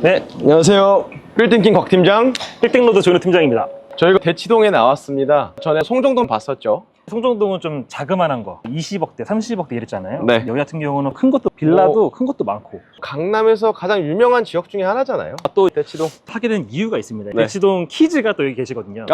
네, 안녕하세요. 빌딩킹 곽 팀장. 빌딩로드 조현우 팀장입니다. 저희가 대치동에 나왔습니다. 전에 송정동 봤었죠? 송정동은 좀 자그만한 거 20억대, 30억대 이랬잖아요. 네. 여기 같은 경우는 큰 것도 빌라도 큰 것도 많고 강남에서 가장 유명한 지역 중에 하나잖아요. 또 대치동. 하게 된 이유가 있습니다. 네. 대치동 키즈가 또 여기 계시거든요.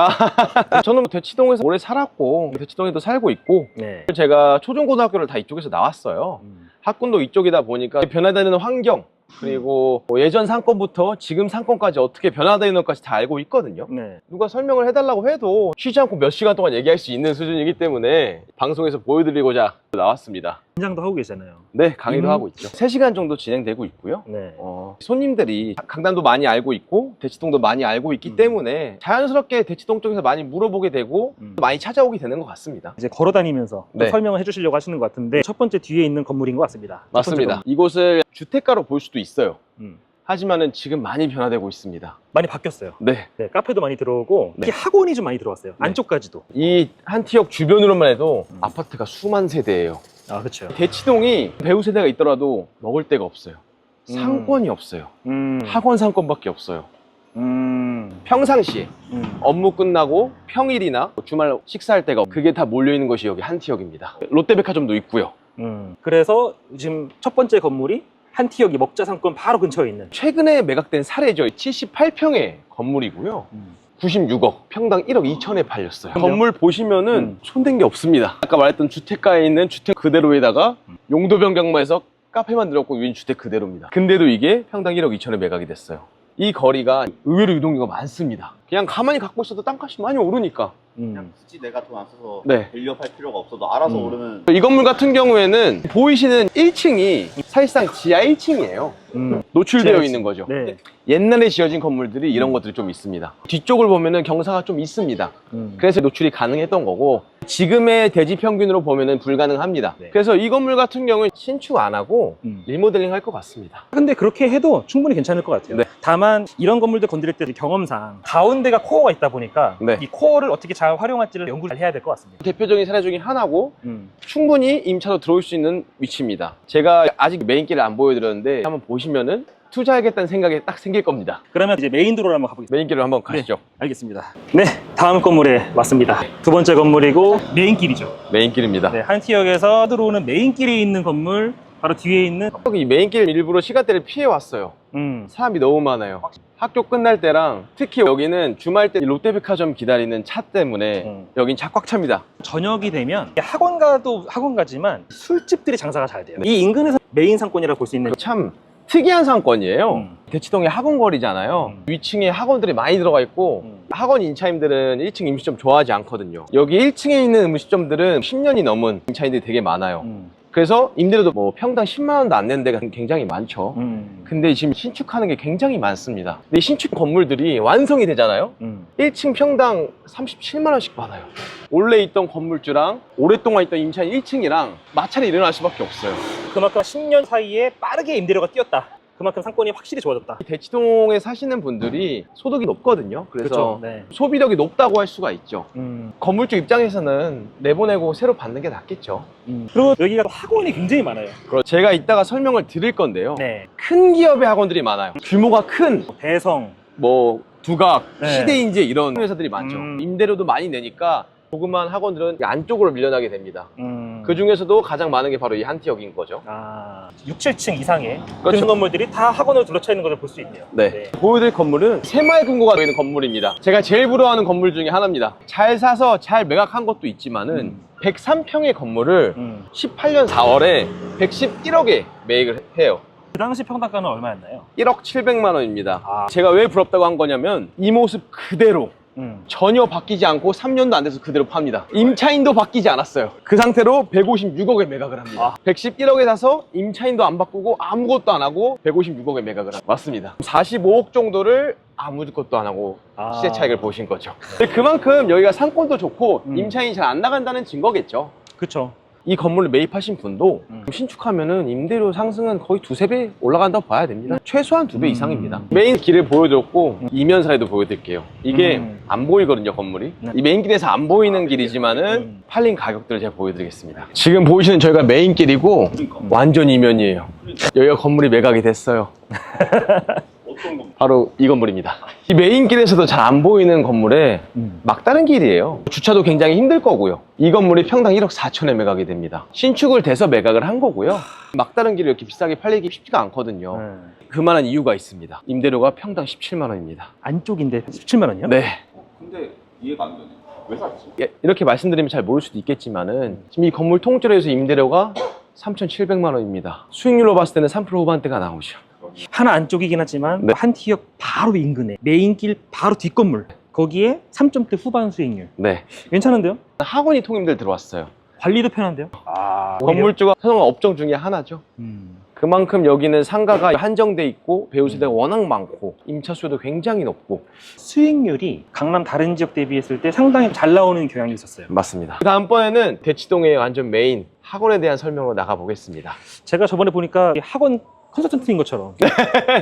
저는 대치동에서 오래 살았고 대치동에도 살고 있고 네. 제가 초중고등학교를 다 이쪽에서 나왔어요. 학군도 이쪽이다 보니까 변화되는 환경 그리고 예전 상권부터 지금 상권까지 어떻게 변화되는 것까지 다 알고 있거든요. 네. 누가 설명을 해달라고 해도 쉬지 않고 몇 시간 동안 얘기할 수 있는 수준이기 때문에 방송에서 보여드리고자 나왔습니다. 팀장도 하고 계시잖아요. 네, 강의도 하고 있죠. 3시간 정도 진행되고 있고요. 네. 손님들이 강남도 많이 알고 있고 대치동도 많이 알고 있기 때문에 자연스럽게 대치동 쪽에서 많이 물어보게 되고 많이 찾아오게 되는 것 같습니다. 이제 걸어 다니면서 또 네. 설명을 해주시려고 하시는 것 같은데 첫 번째 뒤에 있는 건물인 것 같습니다. 첫 번째 맞습니다. 건물. 이곳을 주택가로 볼 수도 있어요. 음. 하지만은 지금 많이 변화되고 있습니다. 많이 바뀌었어요. 네. 네, 카페도 많이 들어오고 네. 특히 학원이 좀 많이 들어왔어요. 네. 안쪽까지도. 이 한티역 주변으로만 해도 아파트가 수만 세대예요. 아, 그렇죠. 대치동이 배우 세대가 있더라도 먹을 데가 없어요. 상권이 없어요. 학원 상권밖에 없어요. 평상시에 업무 끝나고 평일이나 주말 식사할 때가 그게 다 몰려있는 것이 여기 한티역입니다. 롯데백화점도 있고요. 그래서 지금 첫 번째 건물이 한티역이 먹자 상권 바로 근처에 있는 최근에 매각된 사례죠. 78평의 건물이고요. 96억, 평당 1억 2천에 팔렸어요. 건물 보시면은 손댄 게 없습니다. 아까 말했던 주택가에 있는 주택 그대로에다가 용도 변경만 해서 카페만 들었고 위는 주택 그대로입니다. 근데도 이게 평당 1억 2천에 매각이 됐어요. 이 거리가 의외로 유동인구가 많습니다. 그냥 가만히 갖고 있어도 땅값이 많이 오르니까. 그냥 굳이 내가 돈 안 써서 네. 빌려팔 필요가 없어도 알아서 오르는. 이 건물 같은 경우에는 보이시는 1층이 사실상 지하 1층이에요. 노출되어 지하 있는 거죠. 네. 옛날에 지어진 건물들이 이런 것들이 좀 있습니다. 뒤쪽을 보면은 경사가 좀 있습니다. 그래서 노출이 가능했던 거고 지금의 대지 평균으로 보면은 불가능합니다. 네. 그래서 이 건물 같은 경우는 신축 안 하고 리모델링 할 것 같습니다. 근데 그렇게 해도 충분히 괜찮을 것 같아요. 네. 다만 이런 건물들 건드릴 때 경험상 가운데가 코어가 있다 보니까 네. 이 코어를 어떻게 잘 활용할지를 연구를 해야 될 것 같습니다. 대표적인 사례 중에 하나고 충분히 임차로 들어올 수 있는 위치입니다. 제가 아직 메인길을 안 보여드렸는데 한번 보시면은 투자하겠다는 생각이 딱 생길 겁니다. 그러면 이제 메인 도로를 한번 가보겠습니다. 메인길로 한번 가시죠. 알겠습니다. 네, 다음 건물에 왔습니다. 두 번째 건물이고 메인길이죠. 메인길입니다. 네, 한티역에서 들어오는 메인길이 있는 건물 바로 뒤에 있는 이 메인길 일부러 시간대를 피해 왔어요. 사람이 너무 많아요. 학교 끝날 때랑 특히 여기는 주말 때 롯데백화점 기다리는 차 때문에 여긴 차 꽉 찹니다. 저녁이 되면 학원가도 학원가지만 술집들이 장사가 잘 돼요. 이 인근에서 메인 상권이라고 볼 수 있는 참 특이한 상권이에요. 대치동이 학원거리잖아요. 위층에 학원들이 많이 들어가 있고 학원 임차인들은 1층 임시점 좋아하지 않거든요. 여기 1층에 있는 음식점들은 10년이 넘은 임차인들이 되게 많아요. 그래서 임대료도 뭐 평당 10만 원도 안 내는 데가 굉장히 많죠. 근데 지금 신축하는 게 굉장히 많습니다. 근데 이 신축 건물들이 완성이 되잖아요. 1층 평당 37만 원씩 받아요. 원래 있던 건물주랑 오랫동안 있던 임차인 1층이랑 마찰이 일어날 수밖에 없어요. 그만큼 10년 사이에 빠르게 임대료가 뛰었다. 그만큼 상권이 확실히 좋아졌다. 대치동에 사시는 분들이 소득이 높거든요. 그래서 그렇죠. 네. 소비력이 높다고 할 수가 있죠. 건물주 입장에서는 내보내고 새로 받는 게 낫겠죠. 그리고 여기가 학원이 굉장히 많아요. 제가 이따가 설명을 드릴 건데요. 네. 큰 기업의 학원들이 많아요. 규모가 큰 대성, 뭐 두각, 네. 시대인재 이런 회사들이 많죠. 임대료도 많이 내니까 조그만 학원들은 안쪽으로 밀려나게 됩니다. 그 중에서도 가장 많은 게 바로 이 한티역인 거죠. 6, 7층 이상의 그렇죠. 그런 건물들이 다 학원으로 둘러쳐 있는 것을 볼 수 있네요. 네. 보여드릴 건물은 새마을금고가 있는 건물입니다. 제가 제일 부러워하는 건물 중에 하나입니다. 잘 사서 잘 매각한 것도 있지만은 103평의 건물을 18년 4월에 111억에 매입을 해요. 그 당시 평당가는 얼마였나요? 1억 700만 원입니다. 제가 왜 부럽다고 한 거냐면 이 모습 그대로 전혀 바뀌지 않고 3년도 안 돼서 그대로 팝니다. 임차인도 바뀌지 않았어요. 그 상태로 156억에 매각을 합니다. 111억에 사서 임차인도 안 바꾸고 아무것도 안 하고 156억에 매각을 합니다. 맞습니다. 45억 정도를 아무것도 안 하고 시세 차익을 보신 거죠. 근데 그만큼 여기가 상권도 좋고 임차인이 잘 안 나간다는 증거겠죠. 그렇죠. 이 건물을 매입하신 분도 신축하면은 임대료 상승은 거의 두세 배 올라간다고 봐야 됩니다. 최소한 2배 이상입니다. 메인 길을 보여줬고 이면사에도 보여드릴게요. 이게 안 보이거든요, 건물이. 이 메인 길에서 안 보이는 길이지만은 팔린 가격들을 제가 보여드리겠습니다. 지금 보이시는 저희가 메인 길이고 완전 이면이에요. 여기가 건물이 매각이 됐어요. 어떤 거? 바로 이 건물입니다. 이 메인 길에서도 잘 안 보이는 건물에 막다른 길이에요. 주차도 굉장히 힘들 거고요. 이 건물이 평당 1억 4천에 매각이 됩니다. 신축을 돼서 매각을 한 거고요. 막다른 길이 이렇게 비싸게 팔리기 쉽지가 않거든요. 그만한 이유가 있습니다. 임대료가 평당 17만 원입니다. 안쪽인데 17만 원이요? 네. 근데 이해가 안 되네. 왜 샀지? 예, 이렇게 말씀드리면 잘 모를 수도 있겠지만은 지금 이 건물 통째로 해서 임대료가 3,700만 원입니다. 수익률로 봤을 때는 3% 후반대가 나오죠. 하나 안쪽이긴 하지만 네. 한 티역 바로 인근에 메인길 바로 뒷건물 거기에 3점대 후반 수익률 네. 괜찮은데요? 학원이 통임들 들어왔어요. 관리도 편한데요? 건물주가 선호한 업종 중에 하나죠. 그만큼 여기는 상가가 한정돼 있고 배우 세대가 워낙 많고 임차 수요도 굉장히 높고. 수익률이 강남 다른 지역 대비했을 때 상당히 잘 나오는 경향이 있었어요. 맞습니다. 다음번에는 대치동의 완전 메인 학원에 대한 설명으로 나가보겠습니다. 제가 저번에 보니까 학원 컨설턴트인 것처럼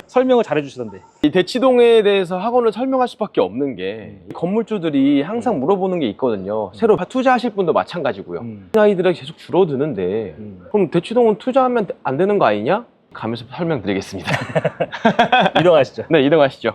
설명을 잘 해주시던데. 이 대치동에 대해서 학원을 설명할 수밖에 없는 게 건물주들이 항상 물어보는 게 있거든요. 새로 투자하실 분도 마찬가지고요. 아이들이 계속 줄어드는데 그럼 대치동은 투자하면 안 되는 거 아니냐? 가면서 설명드리겠습니다. 이동하시죠. 네, 이동하시죠.